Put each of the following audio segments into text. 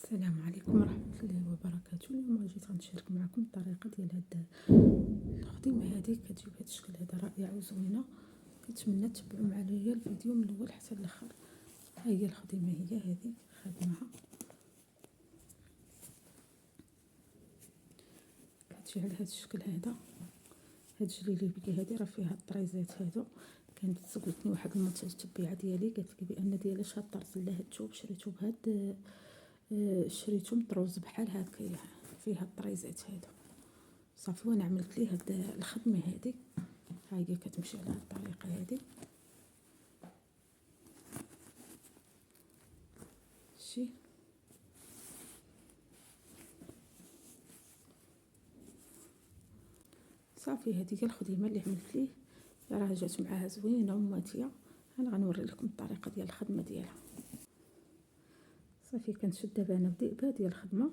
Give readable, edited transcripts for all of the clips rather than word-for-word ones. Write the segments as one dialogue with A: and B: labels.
A: السلام عليكم ورحمة الله وبركاته. اليوم جيت غنشارك معكم الطريقة ديال هاد الخديمة هادي. كتجيب هاد الشكل هذا رائعة وزوينة. كنتمنى تتبعوا معايا الفيديو من الاول حتى الاخر. ها هي الخديمة، هي هذه خدمها، كتجي على هاد الشكل هذا. هاد الجليبيه هادي راه فيها الطريزات هادو. كانت سولتني واحد المتتبعة ديالي، قالت لي بان ديالاش هاد الطرز لا هادشو شريتو بهاد شريتو مطروز بحال هكا فيها الطريزات هادو. صافي وانا عملت ليه هاد الخدمه هادي. ها هي كتمشي على هاد الطريقه هادي. شي صافي هذه هي الخديمه اللي عملت ليه، راه جات معاها زوينه وماتيه. انا غنوري لكم الطريقه ديال الخدمه ديالها. صافي كنشد دابا انا بديبه ديال الخدمه.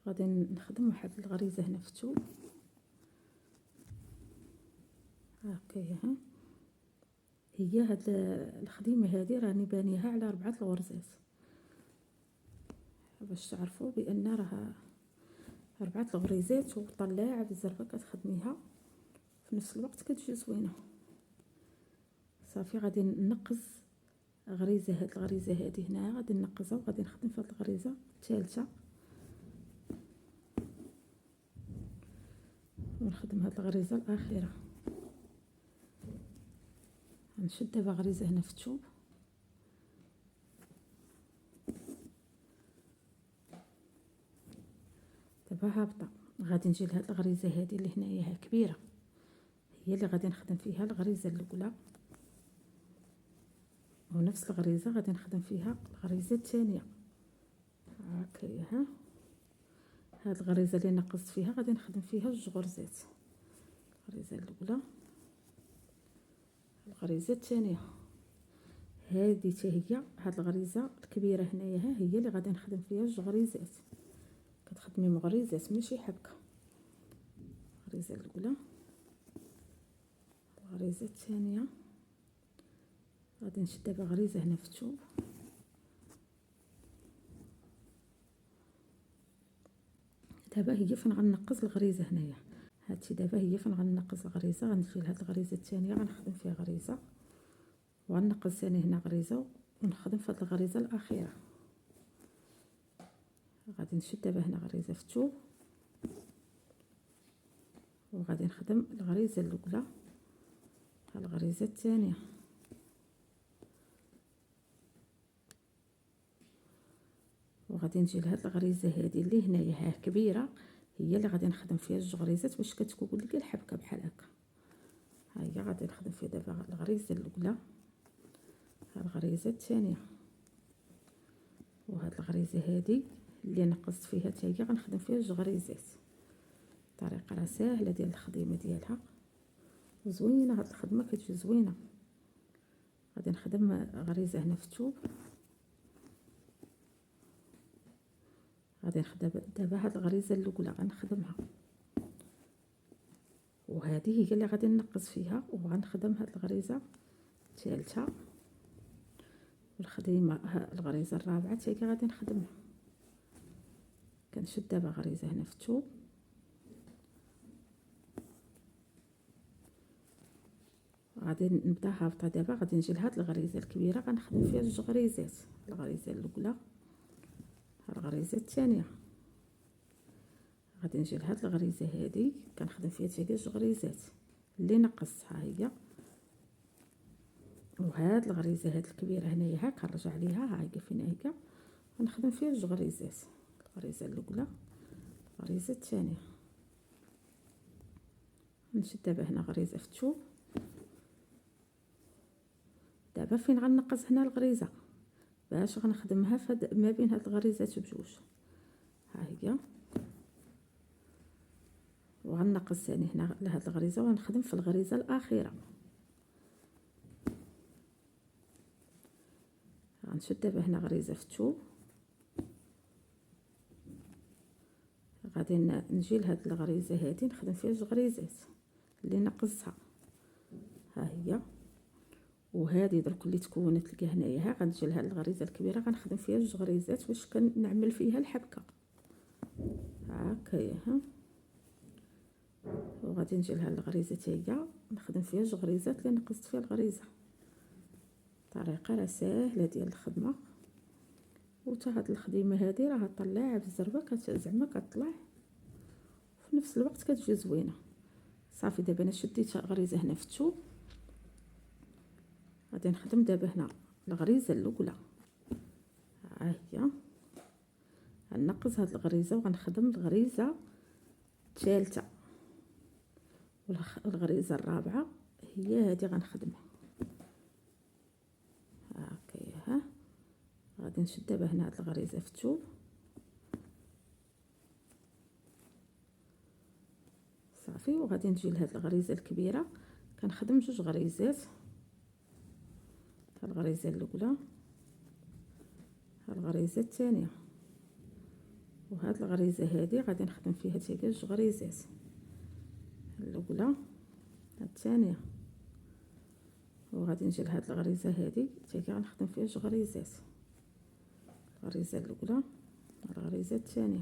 A: غادي نخدم واحد الغريزه هنا في الثوب هكايا. ها هي هاد الخديمه هادي راني بانيها على 4 الغرزات، باش تعرفوا بان راه 4 الغريزات وطلاعه بالزربه كتخدميها في نفس الوقت كتجي زوينه. صافي غادي ننقز غريزه، هاد الغريزه هادي هنا غادي ننقزها وغادي نخدم في هاد الغريزه الثالثه ونخدم هاد الغريزه الاخيره. غنشد دابا غريزه هنا في الثوب، دابا هابطه. غادي نجي لهاد الغريزه هادي اللي هنايا ها كبيره، هي اللي غادي نخدم فيها الغريزه الاولى، ونفس الغريزه غادي نخدم فيها الغريزه الثانيه هكايا. ها هاد الغريزه اللي نقصت فيها غادي نخدم فيها جوج غرزات، الغريزه الاولى الغريزه الثانيه. هذه حتى هي هاد الغريزه الكبيره هنايا ها هي اللي غادي نخدم فيها جوج غريزات. كتخدمي مغرزات ماشي حبكه. الغريزه الاولى الغريزه الثانيه. غادي نشد دابا غريزه هنا في الثوب، دابا هي فين غنقص الغريزه هنايا. هادشي دابا هي فين غنقص الغريزه. غنجي لهاد الغريزه الثانيه غنخدم فيها غريزه، وغنقص ثاني هنا غريزه ونخدم في هاد الغريزه الاخيره. غادي نشد دابا هنا غريزه في الثوب وغادي نخدم الغريزه الاولى الغريزه الثانيه، وغادي نجي لهاد الغريزه هذه اللي هنايا ها كبيره، هي اللي غادي نخدم فيها جوج غريزات باش كتكون لك الحبكه بحال هكا. ها هي غادي نخدم فيها دابا الغريزه الاولى الغريزه الثانيه، وهاد الغريزه هذه اللي نقصت فيها حتى هي غنخدم فيها جوج غريزات. الطريقه راه ساهله ديال الخديمه ديالها وزوينه. هاد الخدمه كتجي زوينه. غادي نخدم غريزه هنا في الثوب، غادي نخدم دابا هاد الغريزه الاولى غنخدمها، وهذه هي اللي غادي نقص فيها وغنخدم هاد الغريزه الثالثه. والخديمه الغريزه الرابعه حتى هي غادي نخدمها. كنشد دابا غريزه هنا في الثوب، غادي نبدا هابطه. دابا غادي نجي لهاد الغريزه الكبيره غنخدم فيها جوج غريزات، الغريزه الاولى الغريزه الثانيه. غادي نجي لهاد الغريزه هذه كنخدم فيها حتى هي جوج غريزات اللي نقصتها هي. وهاد الغريزه هاد الكبيره هنايا ها كنرجع ليها، ها هي فين هي غنخدم فيها جوج غريزات، الغريزه الاولى الغريزه الثانيه. نشد دابا هنا غريزه في الثوب، دابا فين غنقص هنا الغريزه باش غنخدمها في ما بين هاد الغريزات بجوج. ها هي، وغنقص ثاني هنا لهاد الغريزه ونخدم في الغريزه الاخيره. غنشد دابا هنا غريزه في الثوب، غادي نجي لهاد الغريزه هذه نخدم فيها جوج غريزات اللي نقصتها. ها هي، وهذه درك اللي تكونت لقى هنايا ها غنجي لهاد الغريزه الكبيره غنخدم فيها جوج غريزات باش كنعمل فيها الحبكه هكايا ها. وغادي نجي لهاد الغريزه حتى هي نخدم فيها جوج غريزات اللي نقصت فيها الغريزه. طريقه راه ساهله ديال الخدمه، وتا هاد الخديمه هادي راه طلع بالزربه زعما كطلع في نفس الوقت كتجي زوينه. صافي دابا انا شديت غريزه هنا في الثوب، غادي نخدم دابا هنا الغريزه الاولى ها هي، غنقص هاد الغريزه وغنخدم الغريزه الثالثه والغريزه الرابعه هي هذه غنخدمها هكايا ها. غادي نشد دابا هنا هاد الغريزه في الثوب صافي، وغادي نجي لهاد الغريزه الكبيره كنخدم جوج غريزات، الغريزه الاولى الغريزه الثانيه، وهاد الغريزه هذه غادي نخدم فيها حتى هي جوج غريزات، الاولى الثانيه، وغادي نجي لهاد الغريزه هذه حتى هي غنخدم فيها جوج غريزات، الغريزه الاولى الغريزه الثانيه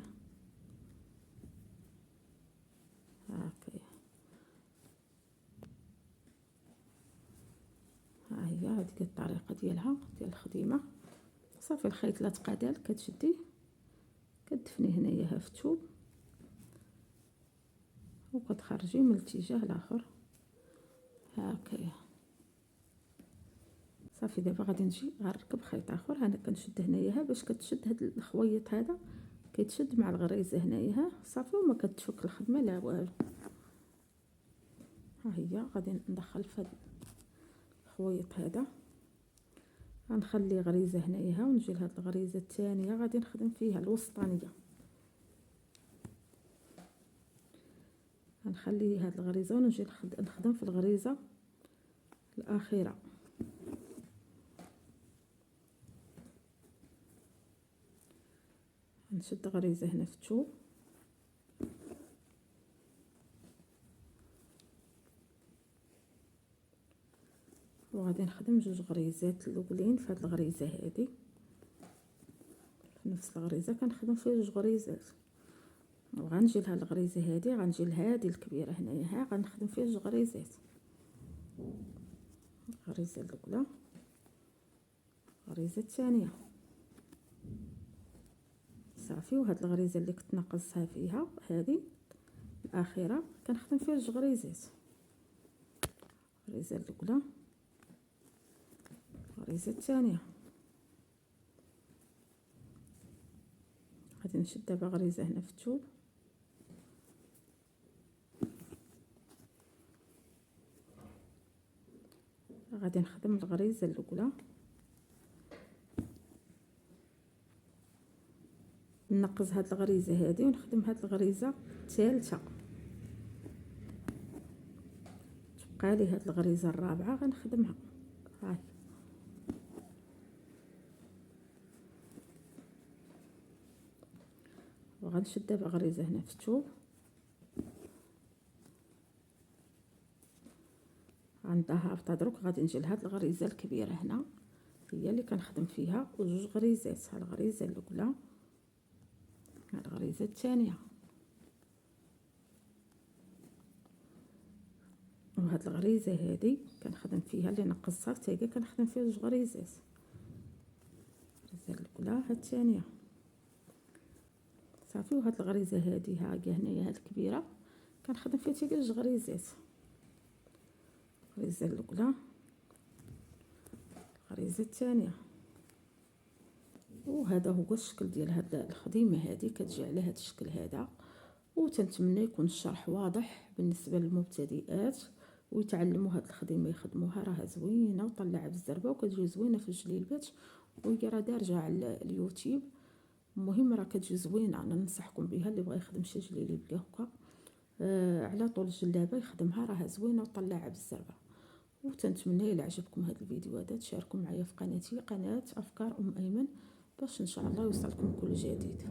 A: هكايا. ها هي هذيك الطريقه ديالها ديال الخديمه. صافي الخيط لا تقادال كتشديه كتدفنيه هنايا ها في الثوب وكتخرجيه من الاتجاه الاخر هكايا. صافي دابا غادي نجي غنركب خيط اخر، انا كنشد هنايا ها باش كتشد هاد الخويط هذا كيتشد مع الغريزه هنايا ها صافي، وما كتفك الخدمه لا والو. ها هي غادي ندخل في هاد الخويط هذا، غنخلي غريزه هنايا ها ونجي لهاد الغريزه الثانيه غادي نخدم فيها الوسطانيه، غنخلي هاد الغريزه ونجي نخدم في الغريزه الاخيره. نشد غريزه هنا في الثوب وغادي نخدم جوج غريزات الاولين في هاد الغريزه هذه، في نفس الغريزه كنخدم فيها جوج غريزات، وغنجي لهاد الغريزه هذه غنجي لهادي الكبيره هنايا ها غنخدم فيها جوج غريزات، الغريزه الاولى الغريزه الثانيه صافي. وهاد الغريزه اللي كنت ناقصها فيها هذه الاخيره كنخدم فيها جوج غريزات، الغريزه الاولى الغريزه الثانيه. غادي نشد دابا غريزه هنا في الثوب غادي نخدم الغريزه الاولى ننقص هاد الغريزه هذه ونخدم هاد الغريزه الثالثه، تبقى لي هاد الغريزه الرابعه غنخدمها هاي. وغنشد دابا غريزه هنا في الثوب عندها هابطه دروك غادي نجي لهاد الغريزه الكبيره هنا هي اللي كنخدم فيها وجوج غريزات، ها الغريزه الاولى ها الغريزه الثانيه، وهاد الغريزه هذه كنخدم فيها اللي نقصها حتى هي كنخدم فيها جوج غريزات، الغريزه الاولى ها الثانيه صافي. وهاد الغريزه هذه ها هنايا هاد الكبيره كنخدم فيها حتى هي جوج غريزات، الغريزه الاولى الغريزه الثانيه. وهذا هو الشكل ديال هاد الخديمه هذه كتجي على هاد الشكل هذا، وتنتمنى يكون الشرح واضح بالنسبه للمبتدئات ويتعلموا هاد الخديمه يخدموها، راها زوينه وطلع بالزربه وكتجي زوينه في الجليلبات، وهي راه دارجه على اليوتيوب. المهم راه كتجي زوينه، انا ننصحكم بها اللي بغى يخدم شي جليليب هكا على طول الجلابه يخدمها، راها زوينه وطلع بالزربه. وتنتمنى الى عجبكم هذا الفيديو هذا تشاركوا معايا في قناتي قناه افكار ايمن باش ان شاء الله يوصلكم كل جديد.